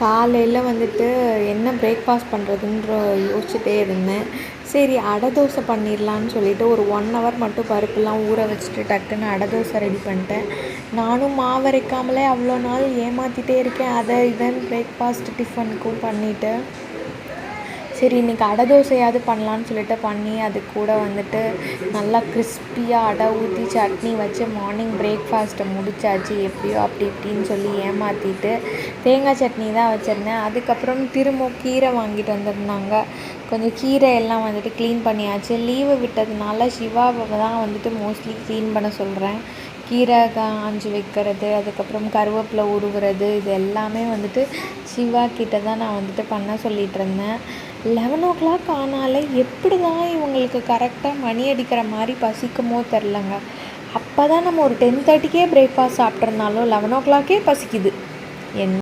காலையில் வந்துட்டு என்ன பிரேக்ஃபாஸ்ட் பண்ணுறதுன்ற யோசிச்சுட்டே இருந்தேன். சரி அடை தோசை பண்ணிடலான்னு சொல்லிட்டு ஒரு 1 ஹவர் மட்டும் பருப்புலாம் ஊற வச்சுட்டு டக்குன்னு அடை தோசை ரெடி பண்ணிட்டேன். நானும் மாவு அரைக்காமலே அவ்வளோ நாள் ஏமாற்றிட்டே இருக்கேன். அதை இதுன்னு பிரேக்ஃபாஸ்ட் டிஃபனுக்கும் பண்ணிவிட்டு சரி இன்றைக்கி அடை தோசையாவது பண்ணலான்னு சொல்லிட்டு பண்ணி அது கூட வந்துட்டு நல்லா கிறிஸ்பியாக அடை ஊற்றி சட்னி வச்சு மார்னிங் பிரேக்ஃபாஸ்ட்டை முடிச்சாச்சு. எப்படியோ அப்படி இப்படின்னு சொல்லி ஏமாற்றிட்டு தேங்காய் சட்னி தான் வச்சுருந்தேன். அதுக்கப்புறம் திரும்ப கீரை வாங்கிட்டு வந்திருந்தாங்க. கொஞ்சம் கீரை எல்லாம் வந்துட்டு க்ளீன் பண்ணியாச்சு. லீவு விட்டதுனால சிவாவை தான் வந்துட்டு மோஸ்ட்லி க்ளீன் பண்ண சொல்கிறேன். கீரை காஞ்சி வைக்கிறது, அதுக்கப்புறம் கருவேப்பிலை உருவுறது, இது எல்லாமே வந்துட்டு சிவா கிட்ட தான் நான் வந்துட்டு பண்ண சொல்லிகிட்டு இருந்தேன். 11 o'clock ஆனாலே எப்படி தான் இவங்களுக்கு கரெக்டாக மணி அடிக்கிற மாதிரி பசிக்குமோ தெரிலங்க. அப்போ தான் நம்ம ஒரு 10:30க்கே பிரேக்ஃபாஸ்ட் சாப்பிட்றனாலும் 11 o'clockே பசிக்குது. என்ன